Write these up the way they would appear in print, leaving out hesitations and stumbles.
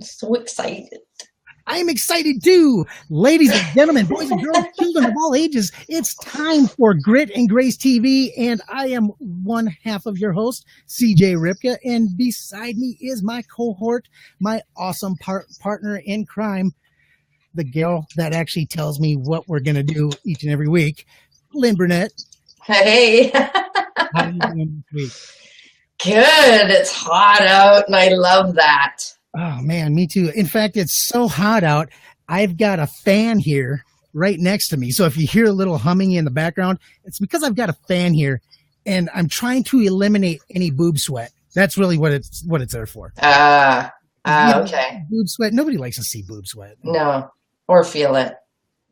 So excited. I'm excited too. Ladies and gentlemen, boys and girls, children of all ages, it's time for Grit and Grace TV, and I am one half of your host, CJ Ripka, and beside me is my cohort, my awesome partner in crime, the girl that actually tells me what we're going to do each and every week, Lynn Burnett. Hey. How are you doing this week? Good. It's hot out, and I love that. Oh, man, me too. In fact, it's so hot out, I've got a fan here right next to me. So if you hear a little humming in the background, it's because I've got a fan here, and I'm trying to eliminate any boob sweat. That's really what it's there for. Okay. Boob sweat. Nobody likes to see boob sweat. No, or feel it.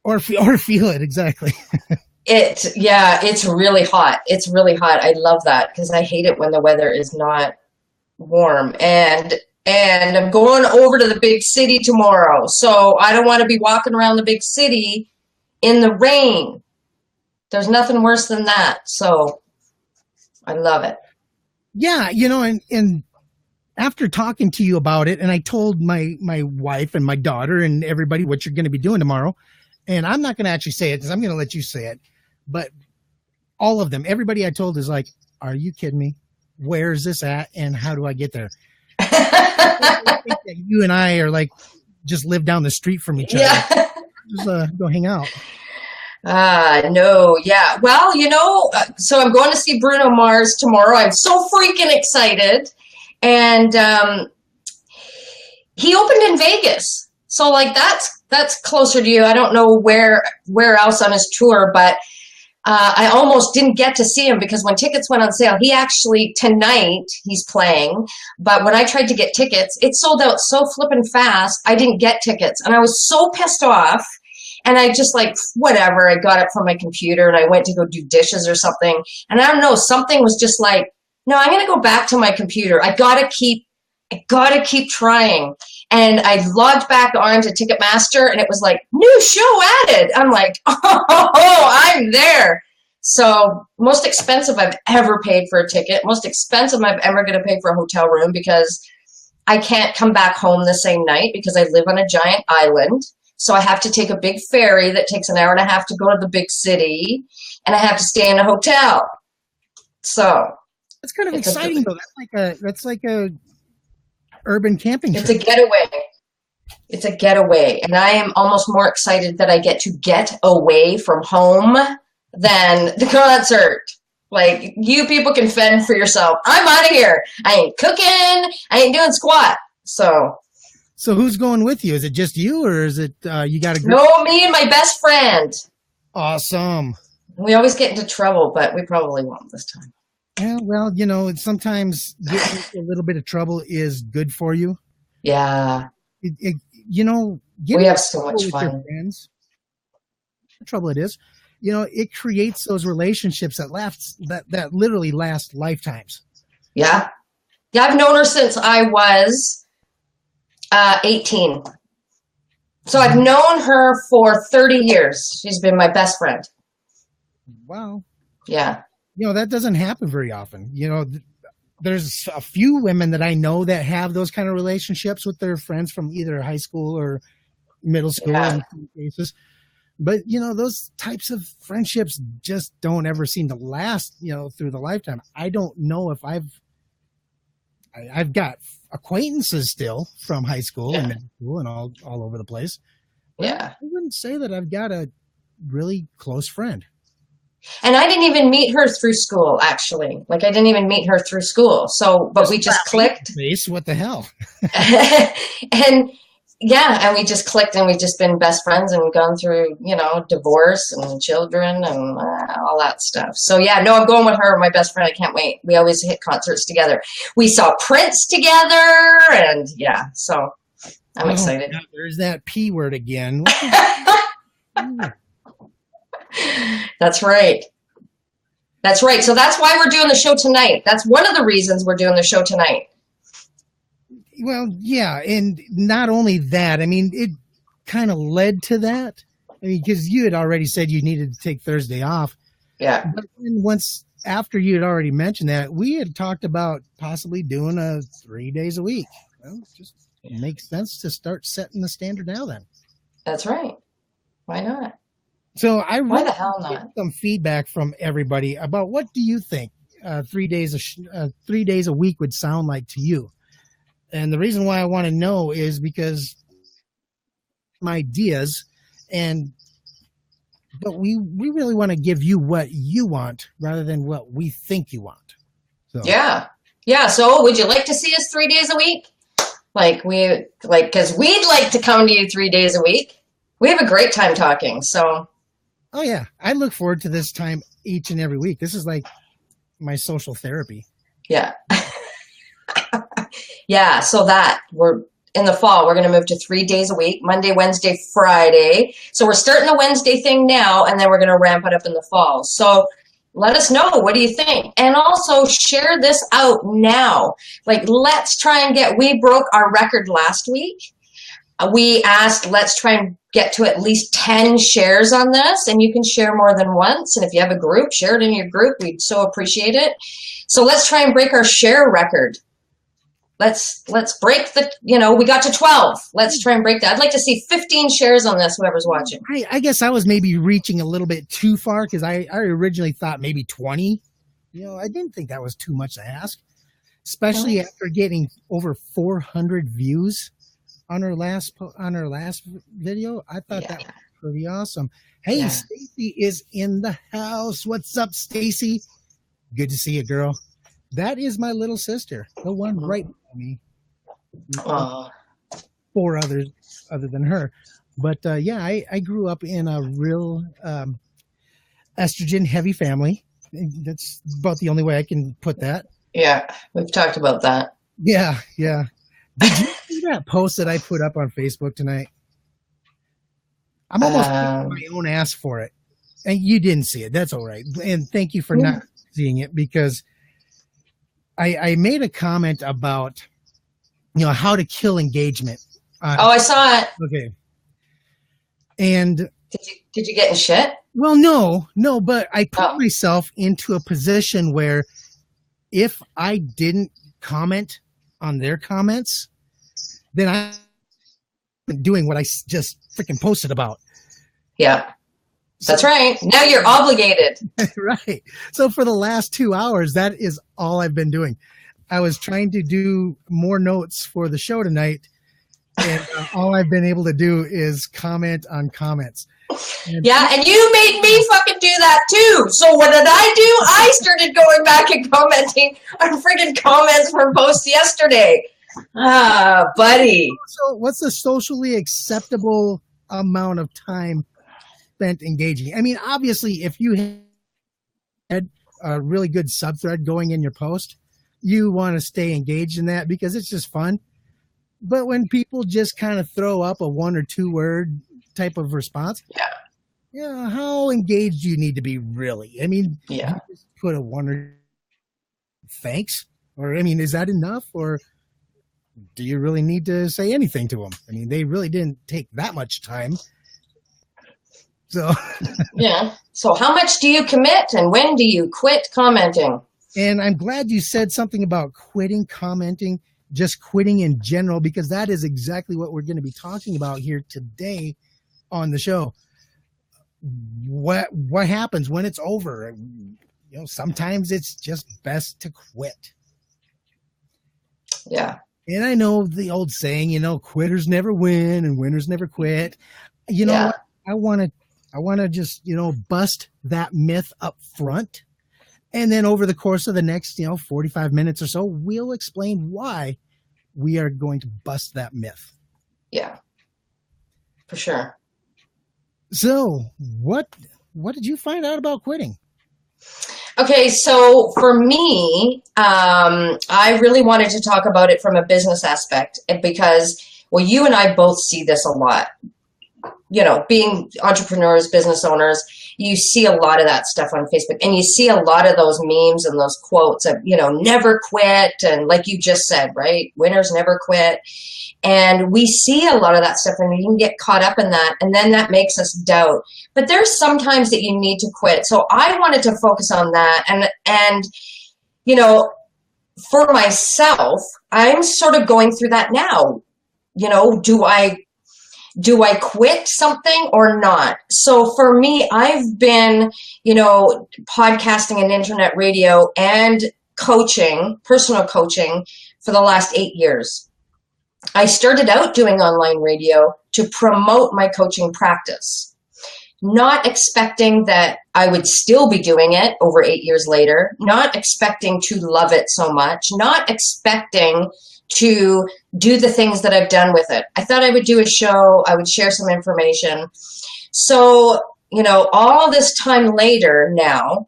Or feel it, exactly. It's really hot. It's really hot. I love that because I hate it when the weather is not warm. And I'm going over to the big city tomorrow. So I don't want to be walking around the big city in the rain. There's nothing worse than that. So I love it. Yeah, and after talking to you about it, and I told my wife and my daughter and everybody what you're going to be doing tomorrow, and I'm not going to actually say it because I'm going to let you say it, but all of them, everybody I told is like, are you kidding me? Where is this at, and how do I get there? I think that you and I are like just live down the street from each other. Yeah. Just go hang out. No, yeah. Well, so I'm going to see Bruno Mars tomorrow. I'm so freaking excited. And he opened in Vegas. So like that's closer to you. I don't know where else on his tour, but I almost didn't get to see him because when tickets went on sale, tonight he's playing. But when I tried to get tickets, it sold out so flippin' fast. I didn't get tickets and I was so pissed off. And I just like, whatever, I got it from my computer and I went to go do dishes or something. And I don't know, something was just like, no, I'm going to go back to my computer. I gotta keep trying. And I logged back on to Ticketmaster and it was like, new show added. I'm like, oh, I'm there. So most expensive I've ever paid for a ticket, most expensive I'm ever going to pay for a hotel room because I can't come back home the same night because I live on a giant island. So I have to take a big ferry that takes an hour and a half to go to the big city and I have to stay in a hotel. So it's kind of exciting though. That's like a urban camping trip. It's a getaway. It's a getaway. And I am almost more excited that I get to get away from home than the concert. Like, you people can fend for yourself. I'm out of here. I ain't cooking. I ain't doing squat. So who's going with you? Is it just you or is it you got a group? No, me and my best friend. Awesome. We always get into trouble, but we probably won't this time. Yeah, well, sometimes getting into a little bit of trouble is good for you. Yeah. We have so much fun. Friends, the trouble it is, it creates those relationships that literally last lifetimes. Yeah. Yeah, I've known her since I was 18. So I've known her for 30 years. She's been my best friend. Wow. Yeah. That doesn't happen very often. There's a few women that I know that have those kind of relationships with their friends from either high school or middle school in some cases. But, those types of friendships just don't ever seem to last, through the lifetime. I don't know if I've got acquaintances still from high school and middle school and all over the place. But yeah. I wouldn't say that I've got a really close friend. And I didn't even meet her through school, actually. Like, I didn't even meet her through school. So, but we just clicked. What the hell? And we just clicked and we've just been best friends and gone through, divorce and children and all that stuff. So, I'm going with her, my best friend. I can't wait. We always hit concerts together. We saw Prince together and so I'm excited. God, there's that P word again. That's right. So that's why we're doing the show tonight. That's one of the reasons we're doing the show tonight. Well, yeah. And not only that, I mean, it kind of led to that. I mean, because you had already said you needed to take Thursday off. Yeah. But then after you had already mentioned that, we had talked about possibly doing 3 days a week. Well, it just makes sense to start setting the standard now then. That's right. Why not? So I Why really the hell get not? some feedback from everybody about what do you think 3 days a week would sound like to you. And the reason why I want to know is because my ideas but we really want to give you what you want rather than what we think you want. So Yeah. Yeah. So would you like to see us 3 days a week? Because we'd like to come to you 3 days a week. We have a great time talking. So, oh yeah, I look forward to this time each and every week. This is like my social therapy. yeah. Yeah. So that we're in the fall, we're going to move to 3 days a week, Monday, Wednesday, Friday. So we're starting the Wednesday thing now, and then we're going to ramp it up in the fall. So let us know. What do you think? And also share this out now. Like, let's try and we broke our record last week. We asked, let's try and get to at least 10 shares on this, and you can share more than once. And if you have a group, share it in your group. We'd so appreciate it. So let's try and break our share record. Let's break we got to 12. Let's try and break that. I'd like to see 15 shares on this, whoever's watching. I guess I was maybe reaching a little bit too far because I originally thought maybe 20. I didn't think that was too much to ask, especially after getting over 400 views on our last video. I thought that was pretty awesome. Hey, Stacy is in the house. What's up, Stacy? Good to see you, girl. That is my little sister, the one right behind me. Four others other than her. But I grew up in a real estrogen heavy family. That's about the only way I can put that. Yeah, we've talked about that. Yeah. Did you see that post that I put up on Facebook tonight? I'm almost kicking my own ass for it. And you didn't see it. That's all right. And thank you for not seeing it, because I made a comment about, how to kill engagement. I saw it. Okay. And did you get in shit? Well, no, but I put myself into a position where if I didn't comment on their comments, then I'm doing what I just freaking posted about. Yeah. That's right. Now you're obligated. Right. So for the last 2 hours, that is all I've been doing. I was trying to do more notes for the show tonight, and all I've been able to do is comment on comments. And you made me fucking do that too. So what did I do? I started going back and commenting on freaking comments from posts yesterday. Buddy. So what's the socially acceptable amount of time spent engaging? I mean, obviously, if you had a really good subthread going in your post, you want to stay engaged in that because it's just fun. But when people just kind of throw up a 1 or 2 word type of response, how engaged do you need to be really? I mean, you just put a 1 or thanks, or I mean, is that enough, or do you really need to say anything to them? I mean, they really didn't take that much time. So So how much do you commit, and when do you quit commenting? And I'm glad you said something about quitting commenting, just quitting in general, because that is exactly what we're going to be talking about here today on the show. What happens when it's over? Sometimes it's just best to quit. Yeah. And I know the old saying, quitters never win and winners never quit. What? I want to just, bust that myth up front. And then over the course of the next, 45 minutes or so, we'll explain why we are going to bust that myth. Yeah, for sure. So what did you find out about quitting? Okay, so for me, I really wanted to talk about it from a business aspect because, you and I both see this a lot. Being entrepreneurs, business owners, you see a lot of that stuff on Facebook, and you see a lot of those memes and those quotes of, never quit. And like you just said, right? Winners never quit. And we see a lot of that stuff, and we can get caught up in that. And then that makes us doubt. But there's sometimes that you need to quit. So I wanted to focus on that. And for myself, I'm sort of going through that now. Do I quit something or not? So for me, I've been, podcasting and internet radio and coaching, personal coaching for the last 8 years. I started out doing online radio to promote my coaching practice, not expecting that I would still be doing it over 8 years later, not expecting to love it so much, not expecting to do the things that I've done with it. I thought I would do a show, I would share some information. So, all this time later now,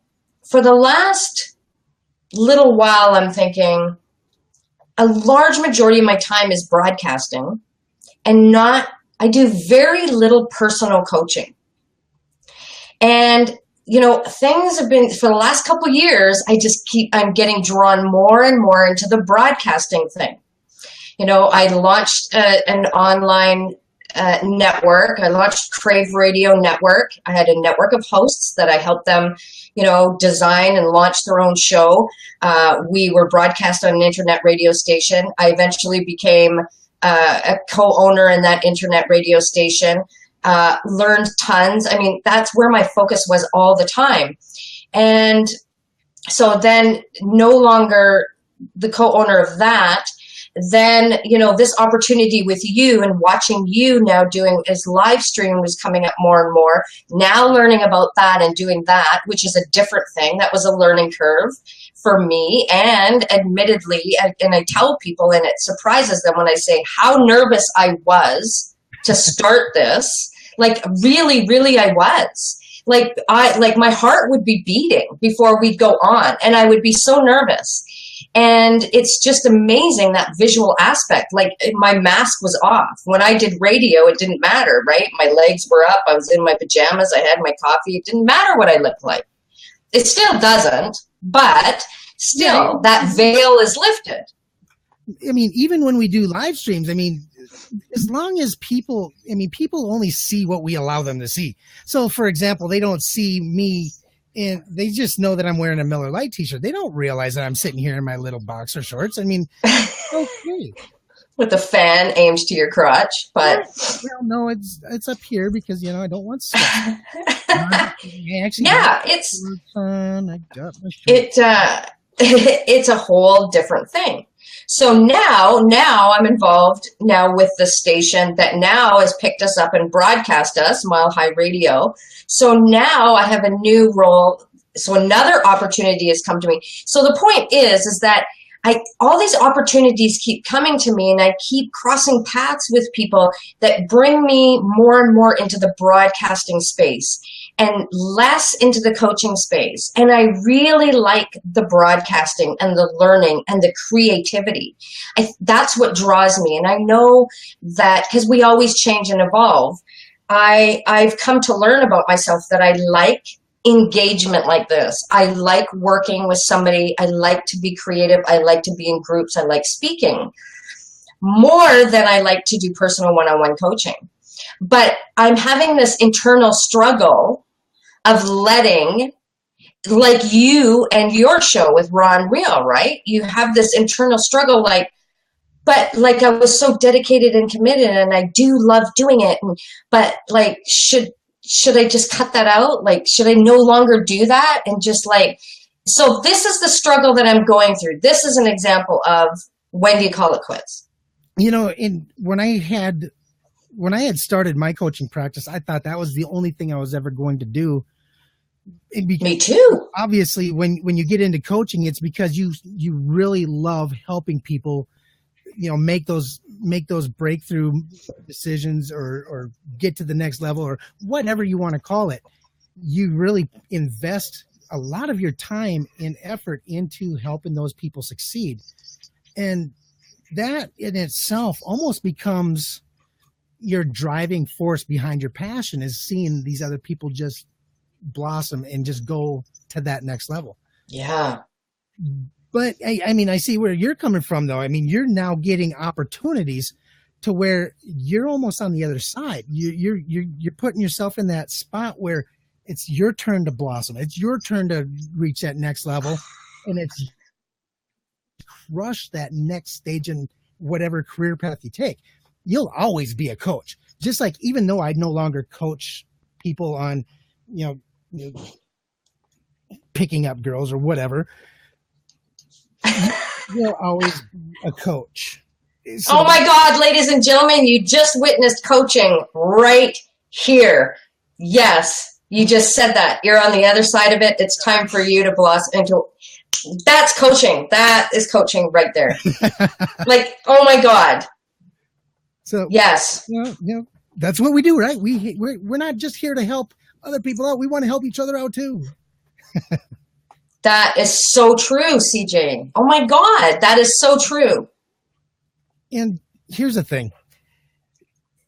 for the last little while, I'm thinking a large majority of my time is broadcasting and I do very little personal coaching. And things have been, for the last couple of years, I'm getting drawn more and more into the broadcasting thing. I launched an online network. I launched Crave Radio Network. I had a network of hosts that I helped them, design and launch their own show. We were broadcast on an internet radio station. I eventually became a co-owner in that internet radio station. Learned tons. I mean, that's where my focus was all the time. And so then no longer the co-owner of that, then, this opportunity with you and watching you now doing as live stream was coming up more and more. Now learning about that and doing that, which is a different thing. That was a learning curve for me. And admittedly, and I tell people, and it surprises them when I say how nervous I was to start this. Like really, really, I was. Like my heart would be beating before we'd go on, and I would be so nervous. And it's just amazing, that visual aspect. Like my mask was off. When I did radio, it didn't matter, right? My legs were up. I was in my pajamas. I had my coffee. It didn't matter what I looked like. It still doesn't, but still that veil is lifted. I mean, even when we do live streams, I mean, as long as people only see what we allow them to see. So for example, they don't see me and they just know that I'm wearing a Miller Lite t-shirt. They don't realize that I'm sitting here in my little boxer shorts. I mean, okay. With the fan aimed to your crotch, but no, it's up here because I don't want sweat. It's a whole different thing. So now I'm involved now with the station that now has picked us up and broadcast us, Mile High Radio. So now I have a new role. So another opportunity has come to me. So the point is that all these opportunities keep coming to me, and I keep crossing paths with people that bring me more and more into the broadcasting space and less into the coaching space. And I really like the broadcasting and the learning and the creativity. That's what draws me. And I know that because we always change and evolve, I've come to learn about myself that I like engagement like this. I like working with somebody. I like to be creative. I like to be in groups. I like speaking more than I like to do personal one-on-one coaching. But I'm having this internal struggle of letting, like you and your show with Ron Real, right? You have this internal struggle, but I was so dedicated and committed, and I do love doing it. But should I just cut that out? Should I no longer do that? And just so this is the struggle that I'm going through. This is an example of when do you call it quits? When I had started my coaching practice, I thought that was the only thing I was ever going to do. Me too. Obviously, when you get into coaching, it's because you really love helping people, make those breakthrough decisions or get to the next level or whatever you want to call it. You really invest a lot of your time and effort into helping those people succeed. And that in itself almost becomes your driving force behind your passion, is seeing these other people just blossom and just go to that next level. Yeah. But I see where you're coming from, though. I mean, you're now getting opportunities to where you're almost on the other side. You're putting yourself in that spot where it's your turn to blossom. It's your turn to reach that next level, and it's crush that next stage in whatever career path you take, you'll always be a coach. Just like, even though I no longer coach people on, picking up girls or whatever, you'll always be a coach. So, oh my God, ladies and gentlemen, you just witnessed coaching right here. Yes, you just said that. You're on the other side of it. It's time for you to blossom into. That's coaching. That is coaching right there. Like, oh my God. So yes, that's what we do, right? We're not just here to help other people out. We want to help each other out too. That is so true, CJ. Oh my God, that is so true. And here's the thing.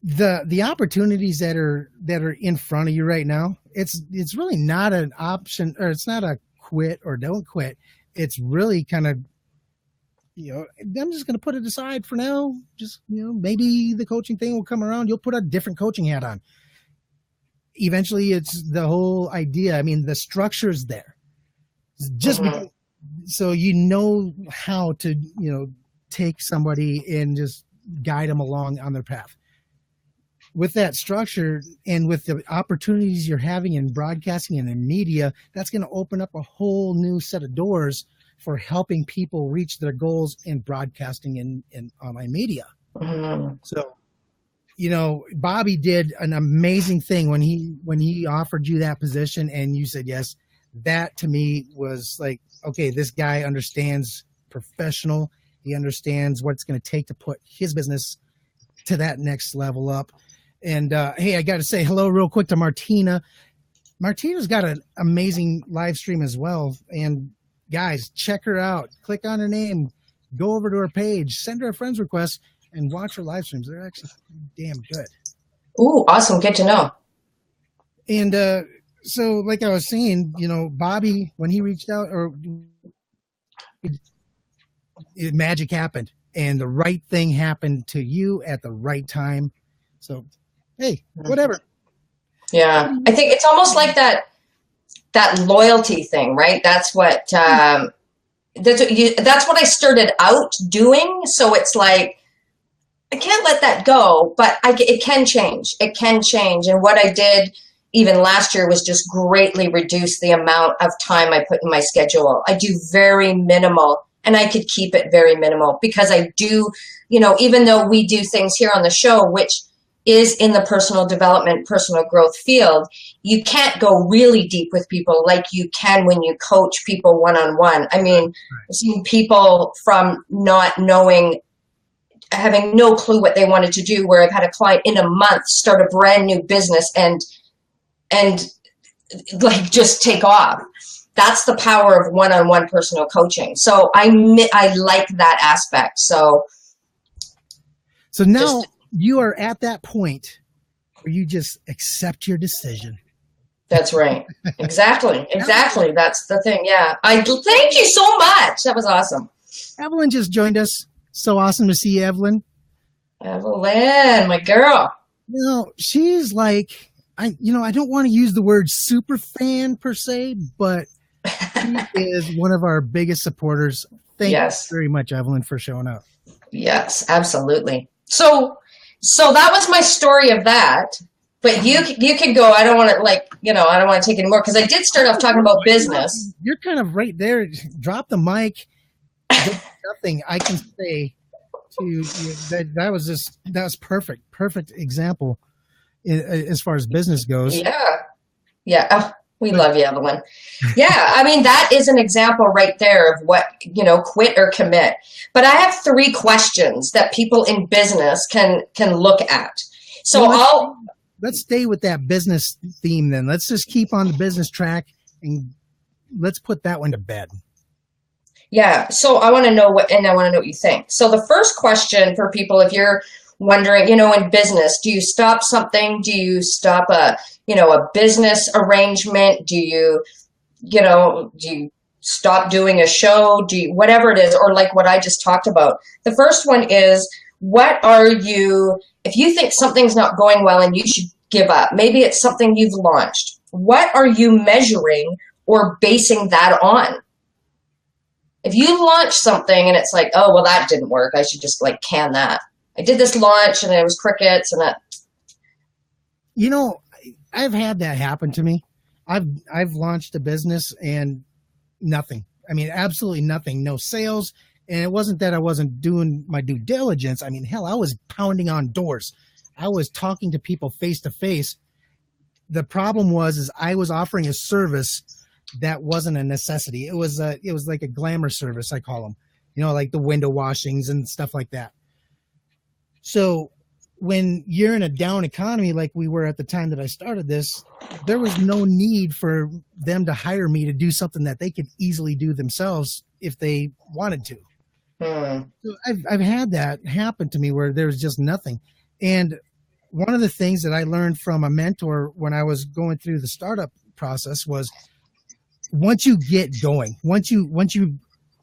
The opportunities that are in front of you right now, it's really not an option, or it's not a quit or don't quit. It's really kind of, I'm just going to put it aside for now. Just, maybe the coaching thing will come around. You'll put a different coaching hat on. Eventually, it's the whole idea. I mean, the structure is there. Just because, so how to, take somebody and just guide them along on their path. With that structure and with the opportunities you're having in broadcasting and in media, that's going to open up a whole new set of doors for helping people reach their goals in broadcasting and online media. So, Bobby did an amazing thing when he offered you that position and you said yes. That to me was like, okay, this guy understands professional. He understands what it's going to take to put his business to that next level up. And hey, I got to say hello real quick to Martina. Martina's got an amazing live stream as well. And guys, check her out. Click on her name. Go over to her page. Send her a friend's request and watch her live streams. They're actually damn good. Ooh, awesome. Good to know. And so like I was saying, Bobby, when he reached out, magic happened. And the right thing happened to you at the right time. So, hey, whatever. Yeah, I think it's almost like that loyalty thing, right? That's what that's what I started out doing. So it's like I can't let that go, but it can change. It can change. And what I did even last year was just greatly reduce the amount of time I put in my schedule. I do very minimal. And I could keep it very minimal because I do, even though we do things here on the show, which is in the personal development, personal growth field, you can't go really deep with people like you can when you coach people one-on-one. I mean, I've seen people from not knowing, having no clue what they wanted to do, where I've had a client in a month start a brand new business and like just take off. That's the power of one-on-one personal coaching. So I like that aspect. So now you are at that point where you just accept your decision. That's right. Exactly. That's the thing. Yeah. Thank you so much. That was awesome. Evelyn just joined us. So awesome to see you, Evelyn. Evelyn, my girl. She's like, I don't want to use the word super fan per se, but she is one of our biggest supporters. Thank you very much, Evelyn, for showing up. Yes, absolutely. So that was my story of that. But you can go. I don't want to I don't want to take any more because I did start off talking about business. You're kind of right there. Drop the mic. There's nothing I can say to you. That was perfect. Perfect example as far as business goes. Yeah. Oh, we love you, Evelyn. Yeah, I mean, that is an example right there of what, quit or commit. But I have 3 questions that people in business can look at. So let's stay with that business theme then. Let's just keep on the business track and let's put that one to bed. Yeah, so I want to know what you think. So the first question for people, if you're wondering, in business, do you stop something? Do you stop a business arrangement? Do you stop doing a show? Whatever it is, or like what I just talked about. The first one is, if you think something's not going well and you should give up, maybe it's something you've launched. What are you measuring or basing that on? If you launch something and it's like, oh, well, that didn't work, I should just like can that. I did this launch and it was crickets and that. You know, I've had that happen to me. I've launched a business and nothing. I mean, absolutely nothing. No sales. And it wasn't that I wasn't doing my due diligence. I mean, hell, I was pounding on doors. I was talking to people face to face. The problem was I was offering a service that wasn't a necessity. It was like a glamour service, I call them, you know, like the window washings and stuff like that. So when you're in a down economy like we were at the time that I started this, there was no need for them to hire me to do something that they could easily do themselves if they wanted to. So I've had that happen to me where there was just nothing. And one of the things that I learned from a mentor when I was going through the startup process was once you get going, once you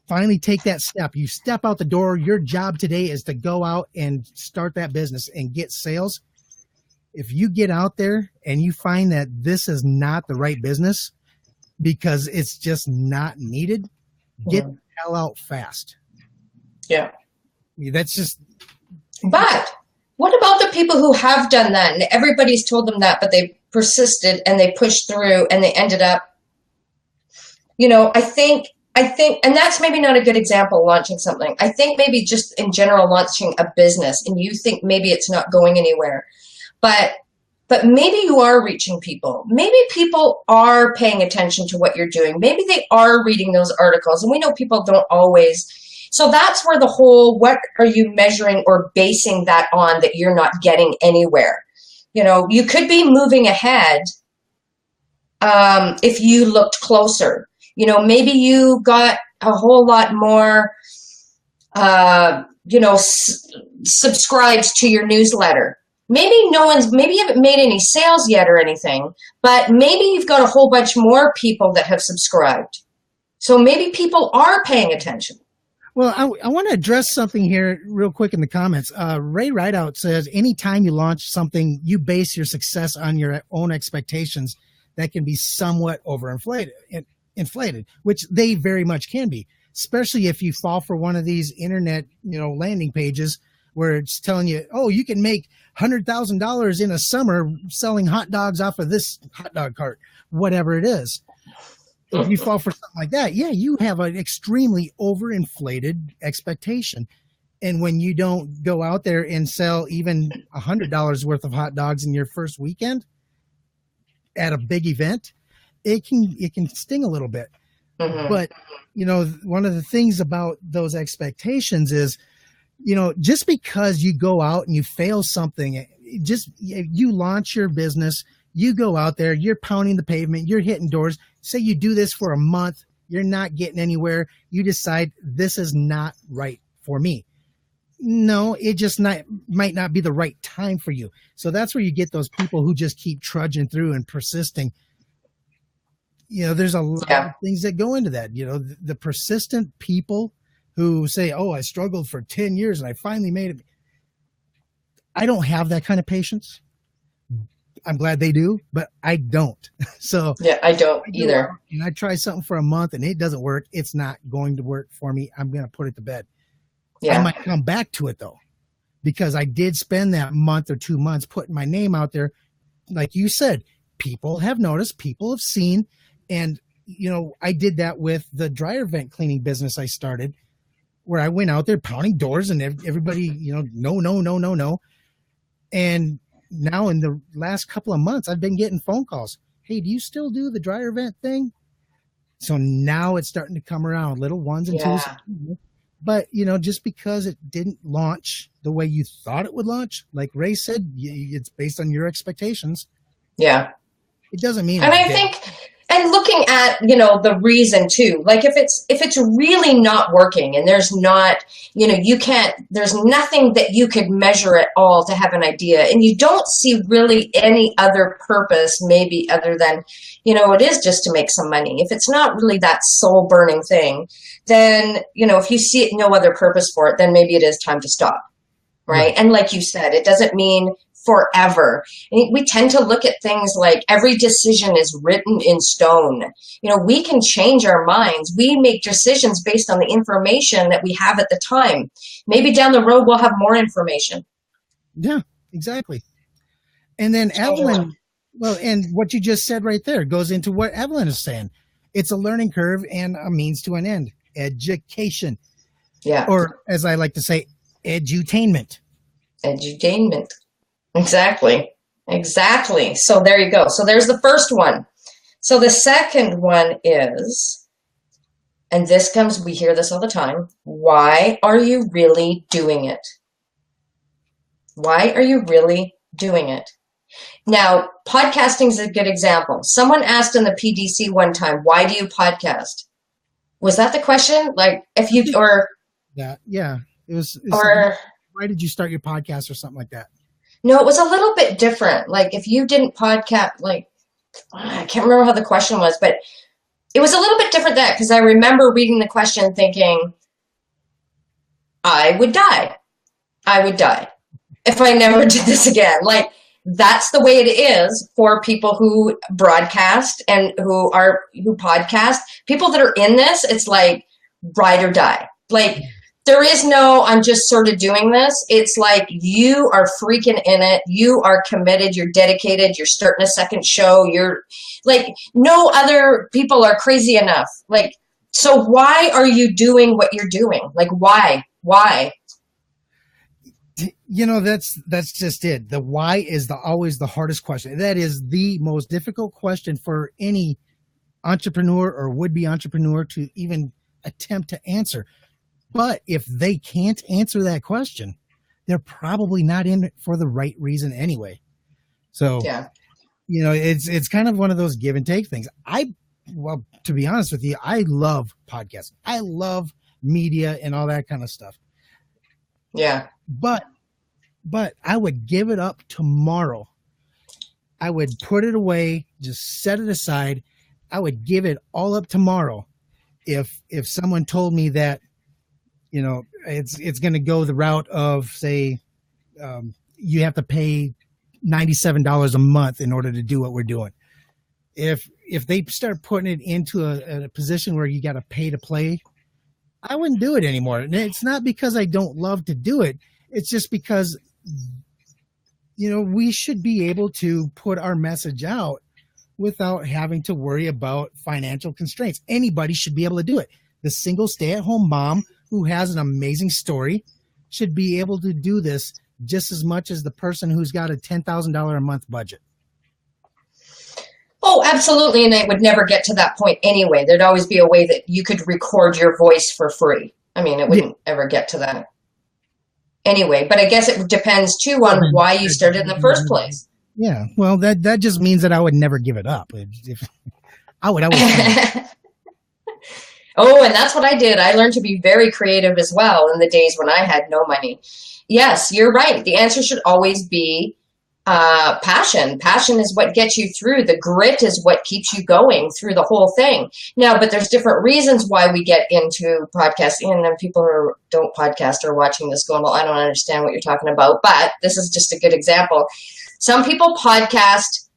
finally take that step, you step out the door, your job today is to go out and start that business and get sales. If you get out there and you find that this is not the right business because it's just not needed, get the hell out fast. Yeah. That's just. But what about the people who have done that and everybody's told them that, but they persisted and they pushed through and they ended up, you know, I think, and that's maybe not a good example, launching something. I think maybe just in general, launching a business and you think maybe it's not going anywhere, but maybe you are reaching people. Maybe people are paying attention to what you're doing. Maybe they are reading those articles, and we know people don't always. So that's where the whole, what are you measuring or basing that on that you're not getting anywhere? You know, you could be moving ahead if you looked closer. You know, maybe you got a whole lot more, subscribes to your newsletter. Maybe maybe you haven't made any sales yet or anything, but maybe you've got a whole bunch more people that have subscribed. So maybe people are paying attention. Well, I want to address something here real quick in the comments. Ray Rideout says, anytime you launch something, you base your success on your own expectations that can be somewhat inflated, which they very much can be, especially if you fall for one of these internet, landing pages where it's telling you, oh, you can make $100,000 in a summer selling hot dogs off of this hot dog cart, whatever it is. If you fall for something like that, yeah, you have an extremely overinflated expectation. And when you don't go out there and sell even $100 worth of hot dogs in your first weekend at a big event, it can sting a little bit. Mm-hmm. But, one of the things about those expectations is, just because you go out and you fail something, you launch your business, you go out there, you're pounding the pavement, you're hitting doors. Say you do this for a month, you're not getting anywhere. You decide this is not right for me. No, it just might not be the right time for you. So that's where you get those people who just keep trudging through and persisting. There's a lot of things that go into that. The persistent people who say, oh, I struggled for 10 years and I finally made it. I don't have that kind of patience. I'm glad they do, but I don't. So yeah, I don't either. And I try something for a month and it doesn't work. It's not going to work for me. I'm going to put it to bed. Yeah. I might come back to it though, because I did spend that month or 2 months putting my name out there. Like you said, people have noticed, people have seen. And, I did that with the dryer vent cleaning business I started, where I went out there pounding doors and everybody, no. And now in the last couple of months, I've been getting phone calls. Hey, do you still do the dryer vent thing? So now it's starting to come around, little ones and twos. But, just because it didn't launch the way you thought it would launch, like Ray said, it's based on your expectations. Yeah. It doesn't mean. And I think, and looking at, the reason too, like if it's really not working and there's not, there's nothing that you could measure at all to have an idea, and you don't see really any other purpose, maybe other than, it is just to make some money. If it's not really that soul burning thing, then, if you see no other purpose for it, then maybe it is time to stop. Right. And like you said, it doesn't mean forever. And we tend to look at things like every decision is written in stone. We can change our minds. We make decisions based on the information that we have at the time. Maybe down the road we'll have more information. Yeah, exactly. And then Evelyn, well, and what you just said right there goes into what Evelyn is saying. It's a learning curve and a means to an end. Education. Yeah. Or as I like to say, edutainment. Edutainment. Exactly. So there you go. So there's the first one. So the second one is, and we hear this all the time. Why are you really doing it? Why are you really doing it? Now, podcasting is a good example. Someone asked in the PDC one time, why do you podcast? Was that the question? Like yeah. It was why did you start your podcast or something like that? No, it was a little bit different. Like if you didn't podcast, I can't remember how the question was, but it was a little bit different that because I remember reading the question thinking, I would die if I never did this again. Like that's the way it is for people who broadcast and who podcast. People that are in this, it's like ride or die. Like there is no, I'm just sort of doing this. It's like you are freaking in it. You are committed. You're dedicated. You're starting a second show. You're like, no other people are crazy enough. Like, so why are you doing what you're doing? Like, why? That's just it. The why is always the hardest question. That is the most difficult question for any entrepreneur or would-be entrepreneur to even attempt to answer. But if they can't answer that question, they're probably not in it for the right reason anyway. So, yeah. It's kind of one of those give and take things. To be honest with you, I love podcasting. I love media and all that kind of stuff. Yeah. But I would give it up tomorrow. I would put it away, just set it aside. I would give it all up tomorrow if someone told me that, it's going to go the route of, say, you have to pay $97 a month in order to do what we're doing. If they start putting it into a position where you got to pay to play, I wouldn't do it anymore. And it's not because I don't love to do it. It's just because, we should be able to put our message out without having to worry about financial constraints. Anybody should be able to do it. The single stay-at-home mom who has an amazing story should be able to do this just as much as the person who's got a $10,000 a month budget. Oh, absolutely. And it would never get to that point anyway. There'd always be a way that you could record your voice for free. I mean, it wouldn't ever get to that anyway, but I guess it depends too on why you started in the first place. Yeah. Well, that just means that I would never give it up. I would. Oh, and that's what I did. I learned to be very creative as well in the days when I had no money. Yes, you're right. The answer should always be passion. Passion is what gets you through. The grit is what keeps you going through the whole thing. Now, but there's different reasons why we get into podcasting, and then people who don't podcast are watching this going, well, I don't understand what you're talking about, but this is just a good example. Some people podcast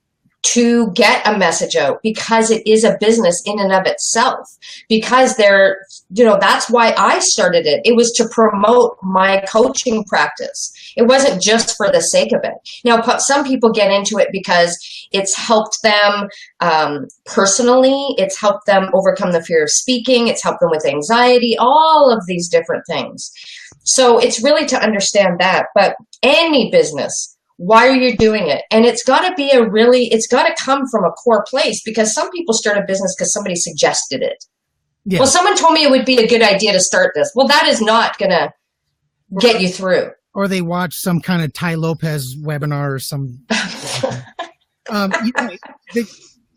to get a message out because it is a business in and of itself, because that's why I started it. It was to promote my coaching practice. It wasn't just for the sake of it. Now, some people get into it because it's helped them personally. It's helped them overcome the fear of speaking. It's helped them with anxiety, all of these different things. So it's really to understand that. But any business, why are you doing it? And it's got to be it's got to come from a core place, because some people start a business because somebody suggested it. Yeah. Well, someone told me it would be a good idea to start this. Well, that is not going to get you through. Or they watch some kind of Tai Lopez webinar or some.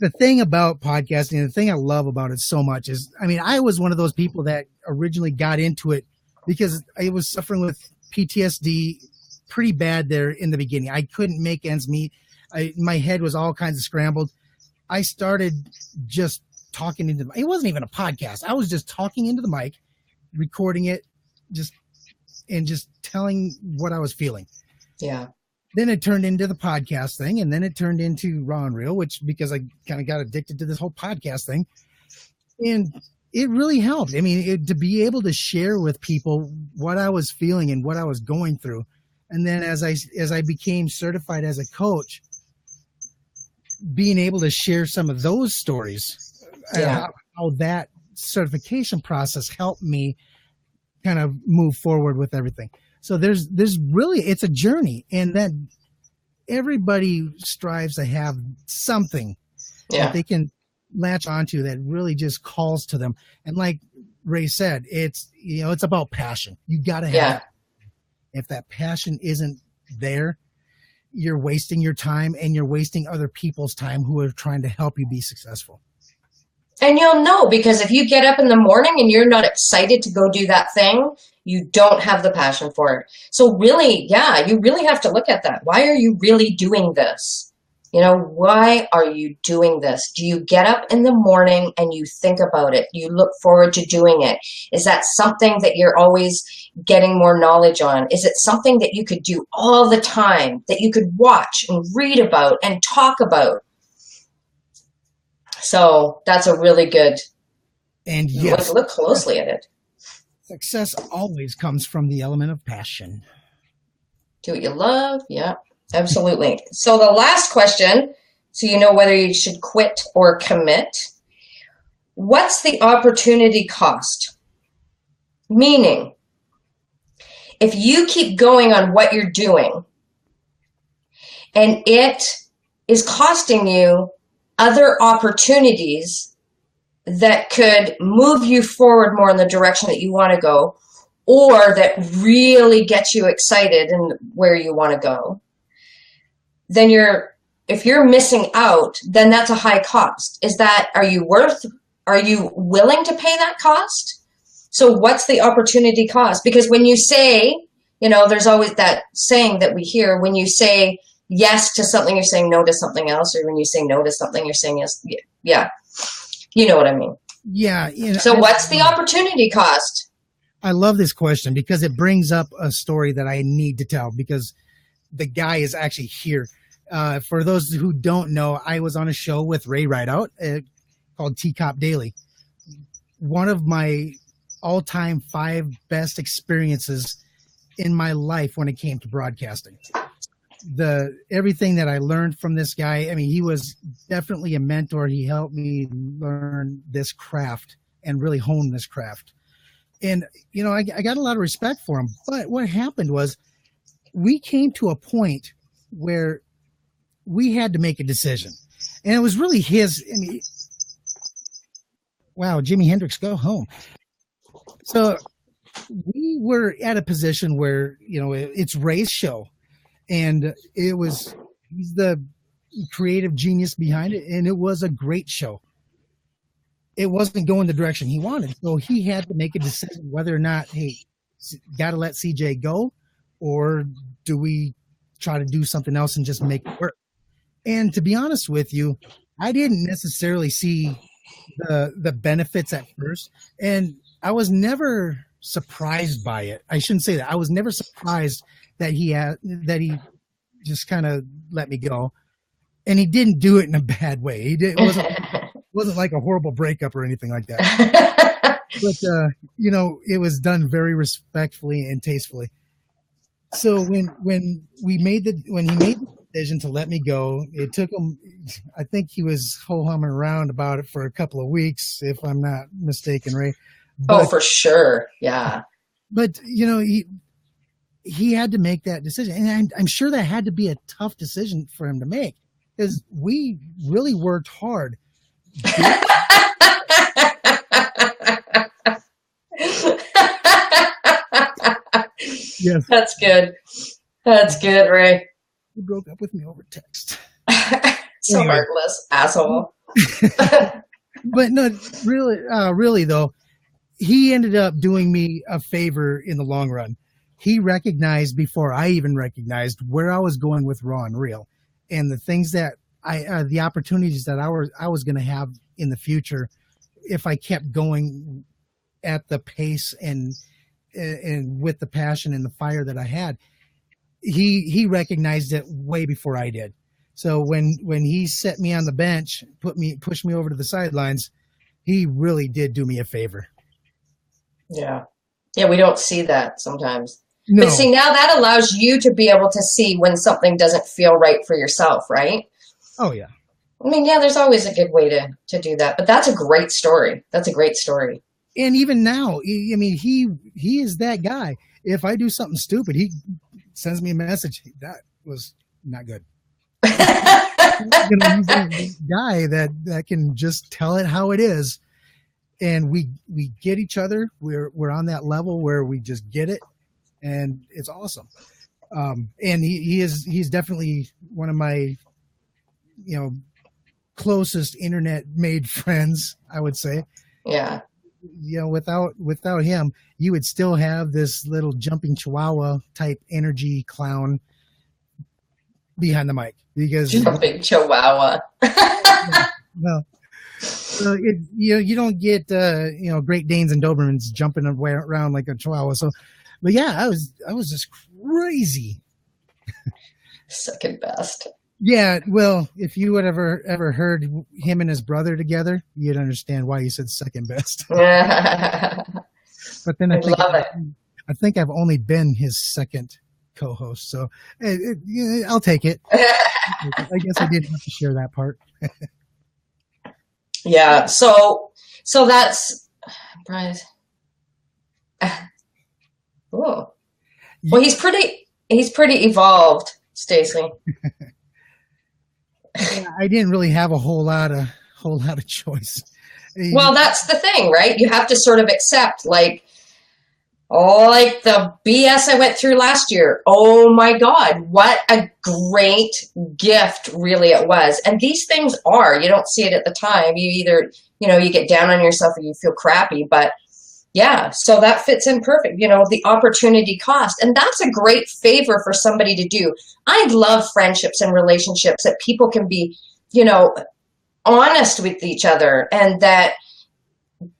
The thing about podcasting, the thing I love about it so much is, I was one of those people that originally got into it because I was suffering with PTSD pretty bad there in the beginning. I couldn't make ends meet. My head was all kinds of scrambled. I started just talking into it wasn't even a podcast. I was just talking into the mic, recording it, just telling what I was feeling. Yeah. then it turned into the podcast thing, and then it turned into Raw and Real, which because I kind of got addicted to this whole podcast thing, and it really helped. I mean, to be able to share with people what I was feeling and what I was going through, and then as I became certified as a coach, being able to share some of those stories, how that certification process helped me kind of move forward with everything. So there's really, it's a journey, and that everybody strives to have something that they can latch onto that really just calls to them. And like Ray said, it's about passion. You got to have it. If that passion isn't there, you're wasting your time, and you're wasting other people's time who are trying to help you be successful. And you'll know, because if you get up in the morning and you're not excited to go do that thing, you don't have the passion for it. So really, you really have to look at that. Why are you really doing this? Why are you doing this? Do you get up in the morning and you think about it? You look forward to doing it? Is that something that you're always getting more knowledge on? Is it something that you could do all the time, that you could watch and read about and talk about? So that's a really good, and yes, look closely at it. Success always comes from the element of passion. Do what you love. Yeah, absolutely. So the last question, so you know whether you should quit or commit. What's the opportunity cost? Meaning, if you keep going on what you're doing and it is costing you other opportunities that could move you forward more in the direction that you want to go, or that really get you excited in where you want to go, then if you're missing out, then that's a high cost. Are you willing to pay that cost? So what's the opportunity cost? Because when you say, there's always that saying that we hear, when you say yes to something, you're saying no to something else, or when you say no to something, you're saying yes. Yeah. You know what I mean? Yeah. So what's the opportunity cost? I love this question because it brings up a story that I need to tell, because the guy is actually here. For those who don't know, I was on a show with Ray Rideout called T-Cop Daily. One of my all-time 5 best experiences in my life when it came to broadcasting. Everything that I learned from this guy, I mean, he was definitely a mentor. He helped me learn this craft and really hone this craft. And, I got a lot of respect for him. But what happened was we came to a point where we had to make a decision. And it was really wow, Jimi Hendrix, go home. So we were at a position where, it's Ray's show. And he's the creative genius behind it. And it was a great show. It wasn't going the direction he wanted. So he had to make a decision whether or not, hey, got to let CJ go, or do we try to do something else and just make it work? And to be honest with you, I didn't necessarily see the benefits at first. And I was never surprised by it. I shouldn't say that. I was never surprised that he just kind of let me go, and he didn't do it in a bad way. It wasn't like a horrible breakup or anything like that. But it was done very respectfully and tastefully. So when he made the decision to let me go, it took him. I think he was ho-humming around about it for a couple of weeks, if I'm not mistaken, Ray. But, for sure, yeah. But he had to make that decision. And I'm sure that had to be a tough decision for him to make, because we really worked hard. Yes. That's good. That's good, Ray. He broke up with me over text. So anyway. Heartless asshole. But no, really though, he ended up doing me a favor in the long run. He recognized before I even recognized where I was going with Raw and Real, and the things that the opportunities that I was going to have in the future if I kept going at the pace and with the passion and the fire that I had. he recognized it way before I did. So when he set me on the bench, pushed me over to the sidelines, he really did do me a favor. Yeah. Yeah, we don't see that sometimes. No. But see, now that allows you to be able to see when something doesn't feel right for yourself, right? Oh, yeah. I mean, yeah, there's always a good way to do that. But that's a great story. That's a great story. And even now, I mean, he is that guy. If I do something stupid, he sends me a message. That was not good. He's that guy that can just tell it how it is. And we get each other. We're on that level where we just get it. And it's awesome. And he's definitely one of my, closest internet made friends, I would say. Yeah. Without him, you would still have this little jumping chihuahua type energy clown behind the mic, because jumping chihuahua. Well, you don't get Great Danes and Dobermans jumping around like a chihuahua. So, but yeah, I was just crazy. Second best. Yeah, well, if you would ever heard him and his brother together, you'd understand why he said second best. But then I think I've only been his second co-host, so I'll take it. I guess I didn't have to share that part. Yeah, so that's Bryce. Oh, well, he's pretty evolved, Stacy. Yeah, I didn't really have a whole lot of choice. Well, that's the thing, right? You have to sort of accept, like the BS I went through last year. Oh my God, what a great gift really it was. And these things are, you don't see it at the time. You either, you get down on yourself or you feel crappy, but yeah, so that fits in perfect, the opportunity cost. And that's a great favor for somebody to do. I love friendships and relationships that people can be, honest with each other, and that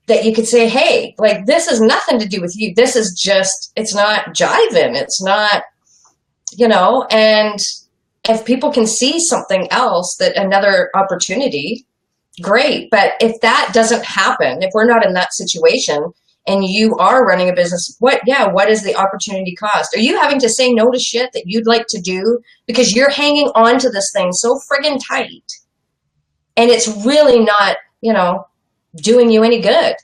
you could say, hey, like, this is nothing to do with you. This is just, it's not jiving. It's not, and if people can see something else, that another opportunity, great. But if that doesn't happen, if we're not in that situation, and you are running a business, what is the opportunity cost? Are you having to say no to shit that you'd like to do because you're hanging on to this thing so friggin' tight, and it's really not, doing you any good?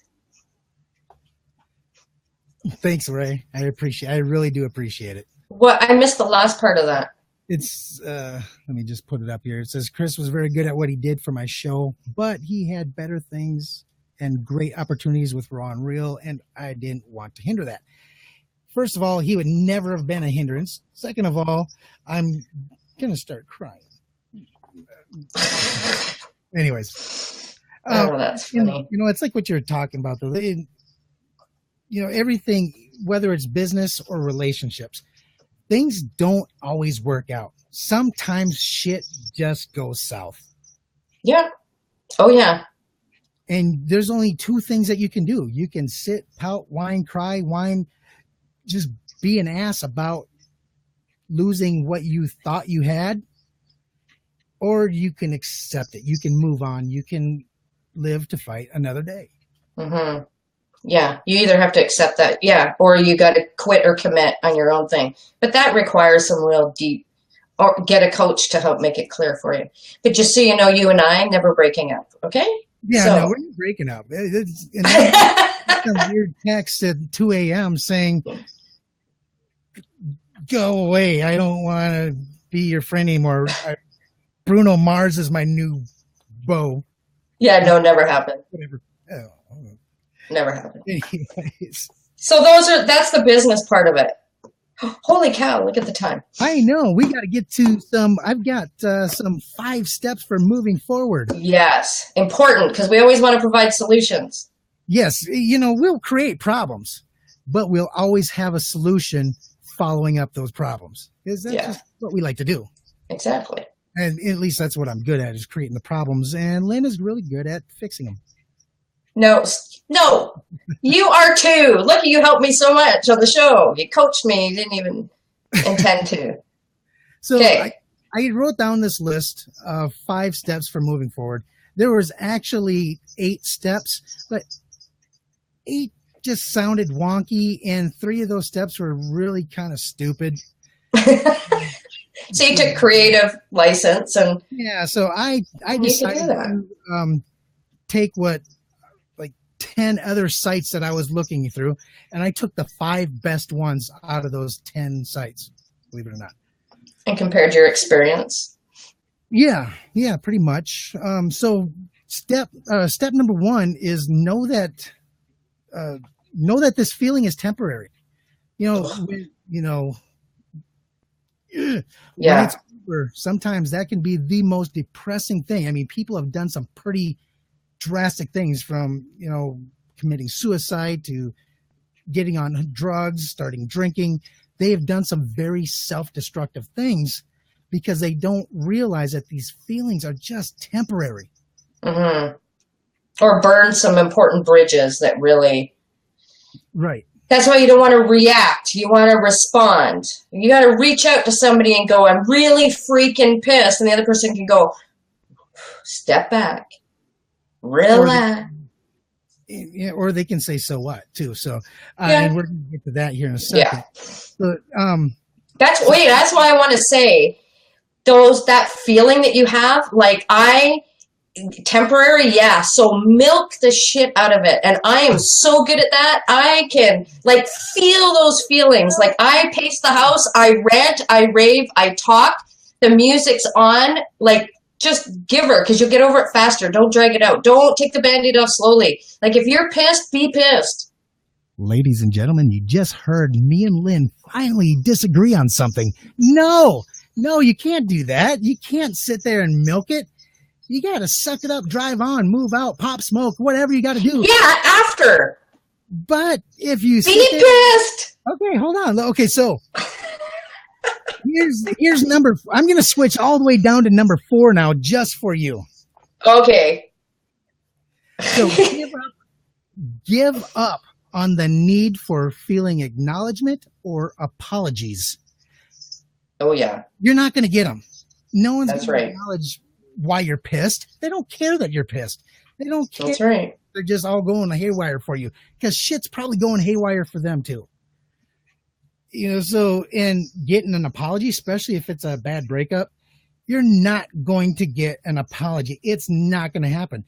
Thanks, Ray. I really do appreciate it. What? I missed the last part of that. It's, let me just put it up here. It says, Chris was very good at what he did for my show, but he had better things and great opportunities with Raw and Real, and I didn't want to hinder that. First of all, he would never have been a hindrance. Second of all, I'm going to start crying. Anyways. Oh, that's funny. It's like what you're talking about, though. Everything, whether it's business or relationships, things don't always work out. Sometimes shit just goes south. Yeah. Oh, yeah. And there's only two things that you can do. You can sit, pout, whine, cry, just be an ass about losing what you thought you had, or you can accept it. You can move on. You can live to fight another day. Mm-hmm. Yeah, you either have to accept that, or you got to quit or commit on your own thing. But that requires some real deep, or get a coach to help make it clear for you. But just so you know, you and I never breaking up, okay? Yeah, no, we're not breaking up. Some weird text at 2 a.m. saying, go away. I don't want to be your friend anymore. Bruno Mars is my new beau. Yeah, no, never happened. Whatever. Oh. Never happened. Anyways. So that's the business part of it. Holy cow, look at the time. I know. We got to get to I've got some 5 steps for moving forward. Yes. Important, because we always want to provide solutions. Yes. We'll create problems, but we'll always have a solution following up those problems. Because that's just what we like to do. Exactly. And at least that's what I'm good at, is creating the problems. And Lynn is really good at fixing them. No, you are too. Look, you helped me so much on the show. You coached me. You didn't even intend to. So Okay. I wrote down this list of 5 steps for moving forward. There was actually 8 steps, but 8 just sounded wonky, and 3 of those steps were really kind of stupid. So you took creative license and Yeah, so I you can decided do that. to take what like 10 other sites that I was looking through, and I took the 5 best ones out of those 10 sites, believe it or not. And compared your experience. Yeah, pretty much. So step number 1 is know that this feeling is temporary. When Yeah. it's over, sometimes that can be the most depressing thing. I mean, people have done some pretty drastic things, from committing suicide to getting on drugs, starting drinking. They have done some very self-destructive things because they don't realize that these feelings are just temporary. Mm-hmm. Or burn some important bridges that really. Right. That's why you don't want to react. You want to respond. You got to reach out to somebody and go, I'm really freaking pissed. And the other person can go, step back, relax. Or they can say, so what, too. So, Yeah. and we're going to get to that here in a second. Yeah. But, That's why I want to say that feeling that you have, like temporary, yeah. So milk the shit out of it. And I am so good at that. I can feel those feelings. Like I pace the house, I rant, I rave, I talk. The music's on. Just give her, because you'll get over it faster. Don't drag it out. Don't take the Band-Aid off slowly. Like if you're pissed, be pissed. ladies and gentlemen, you just heard me and Lynn finally disagree on something. No, you can't do that. You can't sit there and milk it. You got to suck it up, drive on, move out, pop smoke, whatever you got to do. Yeah, after. But if you be pissed. Okay, hold on. Okay, so here's number. I'm going to switch all the way down to number 4 now, just for you. Okay. So give up on the need for feeling acknowledgement or apologies. Oh yeah. You're not going to get them. No one's That's going to right. acknowledge why you're pissed. They don't care that you're pissed. They don't care. That's right. They're just all going haywire for you, because shit's probably going haywire for them too. So in getting an apology, especially if it's a bad breakup, you're not going to get an apology. It's not going to happen.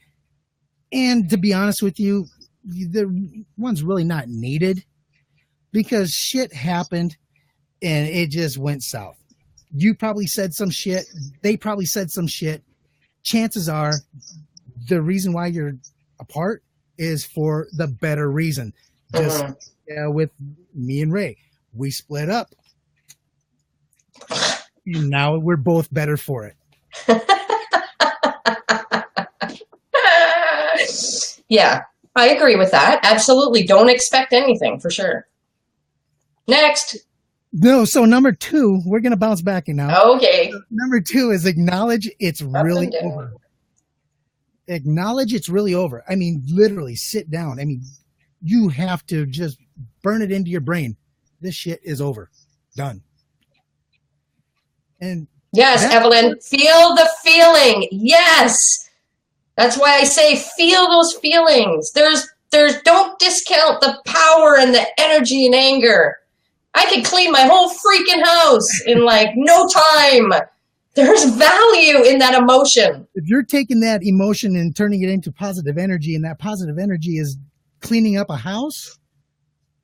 And to be honest with you, the one's really not needed, because shit happened and it just went south. You probably said some shit. They probably said some shit. Chances are the reason why you're apart is for the better reason. Just with me and Ray, we split up. And now we're both better for it. Yeah, I agree with that. Absolutely. Don't expect anything, for sure. Next. No, so number 2, we're going to bounce back now. Okay. Number 2 is acknowledge it's really and down. over. Acknowledge it's really over. I mean, literally sit down. I mean, you have to just burn it into your brain. This shit is over. Done. And Yes, Evelyn, feel the feeling. Yes. That's why I say feel those feelings. There's don't discount the power and the energy and anger. I can clean my whole freaking house in no time. There's value in that emotion. if you're taking that emotion and turning it into positive energy, and that positive energy is cleaning up a house,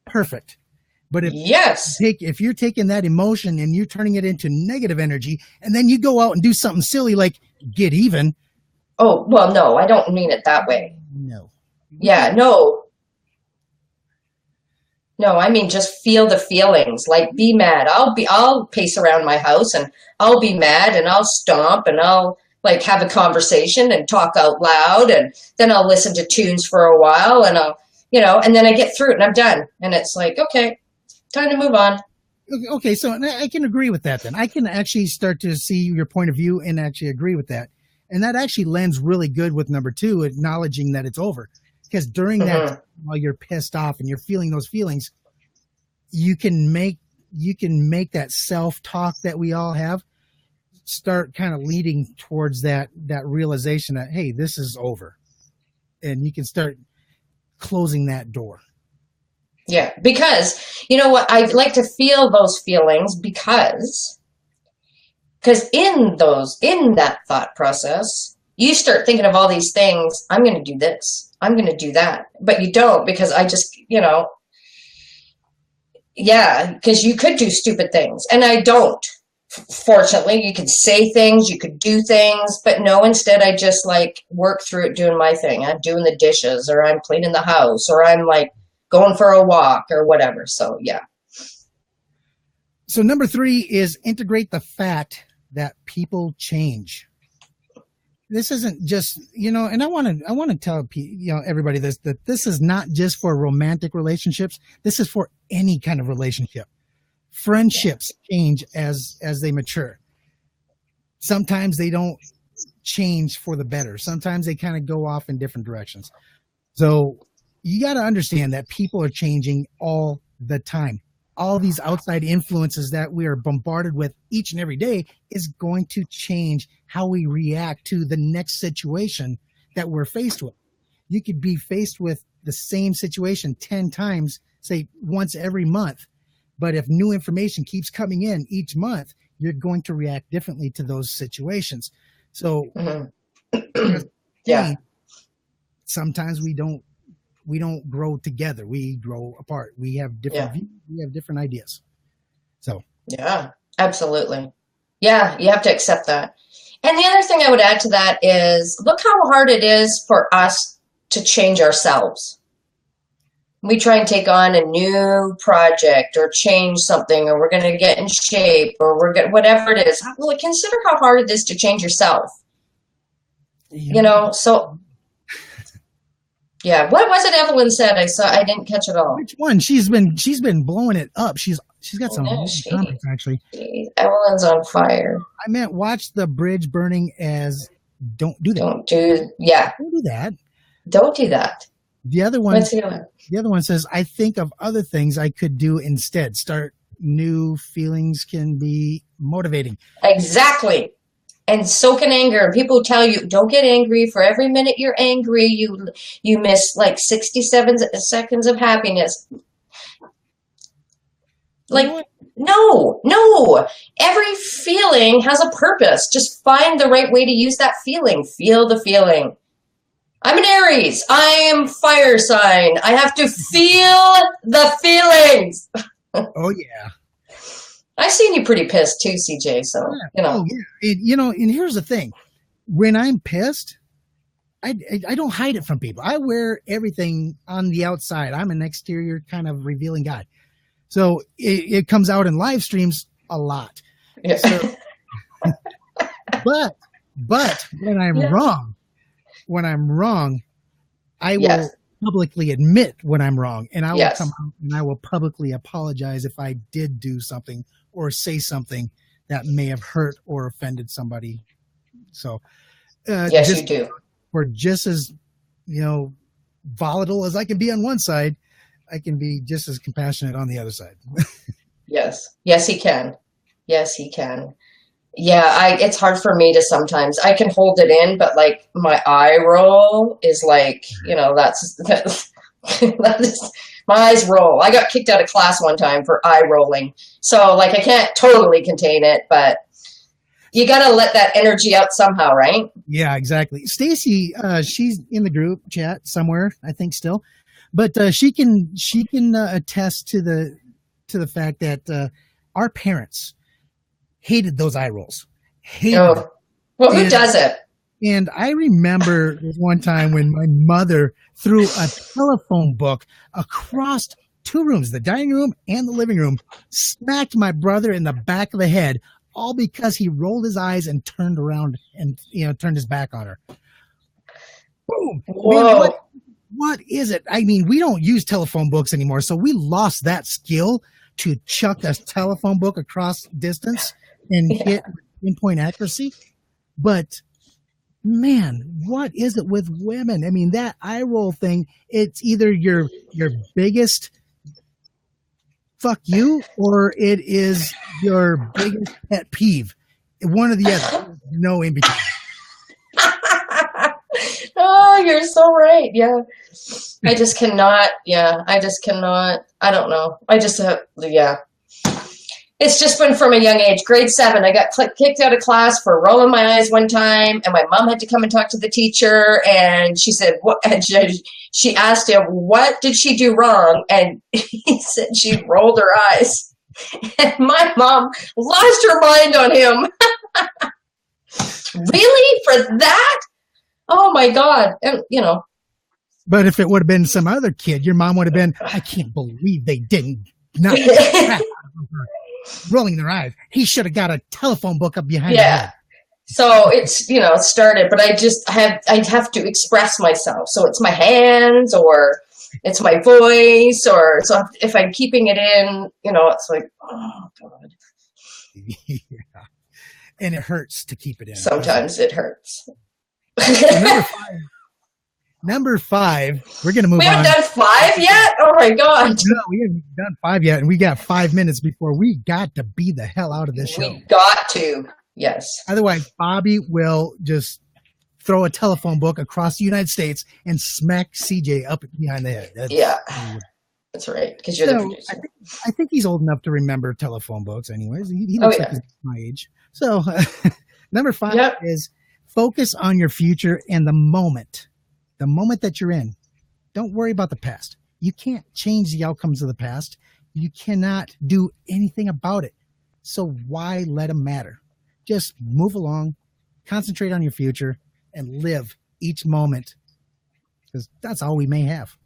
perfect. But if you're taking that emotion and you're turning it into negative energy, and then you go out and do something silly like get even. Oh, well, no, I don't mean it that way. No. Yeah, no. No, I mean just feel the feelings. Be mad. I'll pace around my house and I'll be mad and I'll stomp and I'll have a conversation and talk out loud, and then I'll listen to tunes for a while, and I'll and then I get through it and I'm done. And it's okay, time to move on. Okay, so I can agree with that then. I can actually start to see your point of view and actually agree with that. And that actually lends really good with number 2, acknowledging that it's over. Because during that time, while you're pissed off and you're feeling those feelings, you can make that self-talk that we all have. start kind of leading towards that realization that, hey, this is over, and you can start closing that door. Yeah, because you know what, I like to feel those feelings because in that thought process, you start thinking of all these things. I'm going to do this, I'm going to do that, but you don't, because I just, yeah, because you could do stupid things and I don't. Fortunately, you could say things, you could do things, but no, instead I just like work through it doing my thing. I'm doing the dishes, or I'm cleaning the house, or I'm like going for a walk or whatever. So, yeah. So number 3 is integrate the fact that people change. This isn't just, and I want to tell everybody this, that this is not just for romantic relationships. This is for any kind of relationship. Friendships change as they mature. Sometimes they don't change for the better. Sometimes they kind of go off in different directions. So you got to understand that people are changing all the time. All these outside influences that we are bombarded with each and every day is going to change how we react to the next situation that we're faced with. You could be faced with the same situation 10 times, say once every month. But if new information keeps coming in each month, you're going to react differently to those situations. So yeah, sometimes we don't grow together. We grow apart. We have different views. We have different ideas. So yeah, absolutely. Yeah, you have to accept that. And the other thing I would add to that is, look how hard it is for us to change ourselves. We try and take on a new project or change something, or we're going to get in shape, or we're going whatever it is. Well, consider how hard it is to change yourself. So yeah, what was it Evelyn said? I didn't catch it all. Which one? She's been blowing it up. She's got some comments actually. Evelyn's on fire. I meant watch the bridge burning as don't do that. Don't do that. Don't do that. The other one says, I think of other things I could do instead. Start new feelings can be motivating. Exactly. And so can anger. People tell you, don't get angry. For every minute you're angry, you miss like 67 seconds of happiness. Like, no. Every feeling has a purpose. Just find the right way to use that feeling. Feel the feeling. I'm an Aries. I am fire sign. I have to feel the feelings. Oh, yeah. I've seen you pretty pissed too, CJ. So, Oh, yeah. And here's the thing. When I'm pissed, I don't hide it from people. I wear everything on the outside. I'm an exterior kind of revealing guy. So it comes out in live streams a lot. Yeah. So, but when I'm wrong, I will publicly admit when I'm wrong, and I will come out and I will publicly apologize if I did do something or say something that may have hurt or offended somebody. So, yes, you do. We're just as, volatile as I can be on one side, I can be just as compassionate on the other side. Yes, he can. Yes, he can. Yeah, it's hard for me to sometimes. I can hold it in, but like my eye roll is like, that's my eyes roll. I got kicked out of class one time for eye rolling. So like I can't totally contain it, but you got to let that energy out somehow, right? Yeah, exactly. Stacy, she's in the group chat somewhere, I think still, but she can attest to the fact that our parents hated those eye rolls. Well, who doesn't? And I remember one time when my mother threw a telephone book across 2 rooms, the dining room and the living room, smacked my brother in the back of the head, all because he rolled his eyes and turned around and turned his back on her. Boom! Whoa! Man, what is it? I mean, we don't use telephone books anymore, so we lost that skill to chuck a telephone book across distance and hit pinpoint accuracy. But man, what is it with women? I mean, that eye roll thing, it's either your biggest fuck you or it is your biggest pet peeve. One or the other. No in between. Oh, you're so right. Yeah. I just cannot. Yeah. I just cannot. I don't know. I just have, yeah. It's just been from a young age. Grade 7, I got kicked out of class for rolling my eyes one time, and my mom had to come and talk to the teacher, and she said, "What?" And she asked him, "What did she do wrong?" And he said she rolled her eyes. And my mom lost her mind on him. Really? For that? Oh my God. And, you know. But if it would have been some other kid, your mom would have been, I can't believe they didn't. Not rolling their eyes. He should have got a telephone book up behind his head. So it's, you know, started, but I have to express myself. So it's my hands or it's my voice, or so if I'm keeping it in, you know, it's like, oh God. Yeah. And it hurts to keep it in. Sometimes it hurts. So number five, we're going to move on. We haven't done 5 yet? Oh my God. No, we haven't done 5 yet. And we got 5 minutes before we got to be the hell out of this show. We got to. Yes. Otherwise, Bobby will just throw a telephone book across the United States and smack CJ up behind the head. That's right. Because you're the producer. I think he's old enough to remember telephone books anyways. He looks like he's my age. So number 5 is focus on your future and the moment that you're in. Don't worry about the past. You can't change the outcomes of the past. You cannot do anything about it. So why let them matter? Just move along, concentrate on your future, and live each moment, because that's all we may have.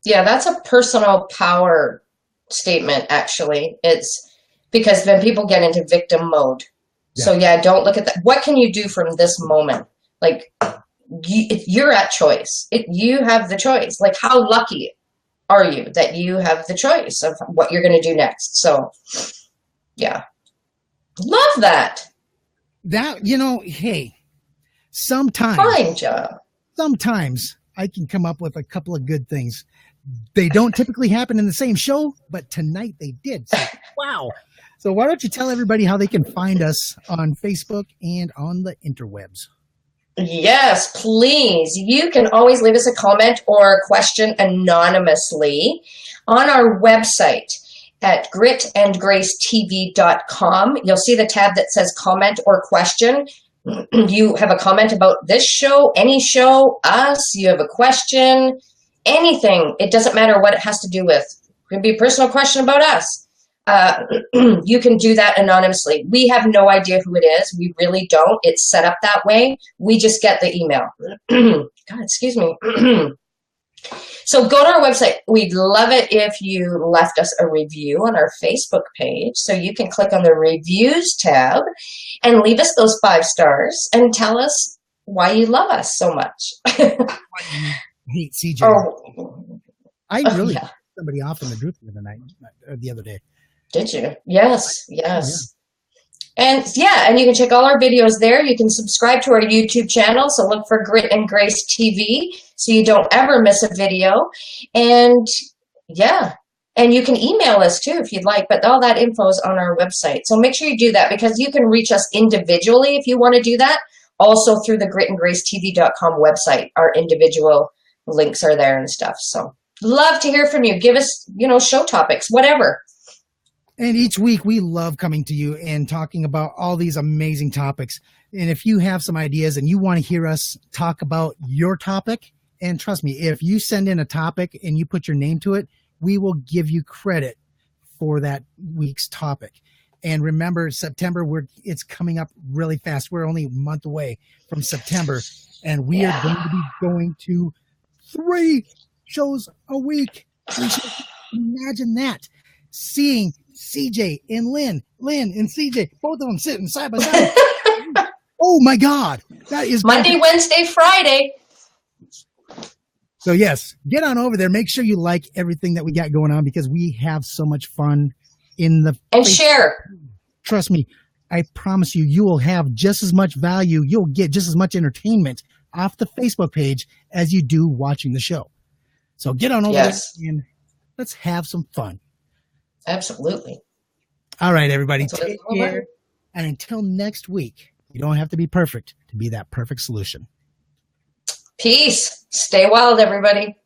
Yeah, that's a personal power statement, actually. It's because then people get into victim mode. Yeah. So don't look at that. What can you do from this moment? Like, you're at choice. You have the choice. Like, how lucky are you that you have the choice of what you're going to do next? So, yeah. Love that. That, you know, hey, sometimes. Fine job. Sometimes I can come up with a couple of good things. They don't typically happen in the same show, but tonight they did. So, wow. So why don't you tell everybody how they can find us on Facebook and on the interwebs? Yes, please. You can always leave us a comment or a question anonymously on our website at gritandgracetv.com. You'll see the tab that says comment or question. You have a comment about this show, any show, us, you have a question, anything. It doesn't matter what it has to do with. It could be a personal question about us. You can do that anonymously. We have no idea who it is. We really don't. It's set up that way. We just get the email. God, excuse me. So go to our website. We'd love it if you left us a review on our Facebook page. So you can click on the reviews tab and leave us those 5 stars and tell us why you love us so much. I hate CJ. I really put somebody off in the group the other day. Did you? Yes. And and you can check all our videos there. You can subscribe to our YouTube channel. So look for Grit and Grace TV so you don't ever miss a video. And and you can email us too if you'd like, but all that info is on our website. So make sure you do that because you can reach us individually if you want to do that. Also through the gritandgracetv.com website. Our individual links are there and stuff. So love to hear from you. Give us, show topics, whatever. And each week we love coming to you and talking about all these amazing topics. And if you have some ideas and you want to hear us talk about your topic, and trust me, if you send in a topic and you put your name to it, we will give you credit for that week's topic. And remember, September, it's coming up really fast. We're only a month away from September, and we are going to be going to 3 shows a week. Imagine that. Seeing CJ and Lynn and CJ, both of them sitting side by side. Oh my God. That is Monday, Wednesday, Friday. So yes, get on over there. Make sure you like everything that we got going on because we have so much fun and share. Trust me, I promise you will have just as much value. You'll get just as much entertainment off the Facebook page as you do watching the show. So get on over there and let's have some fun. Absolutely. All right, everybody. Take care And until next week, you don't have to be perfect to be that perfect solution. Peace. Stay wild, everybody.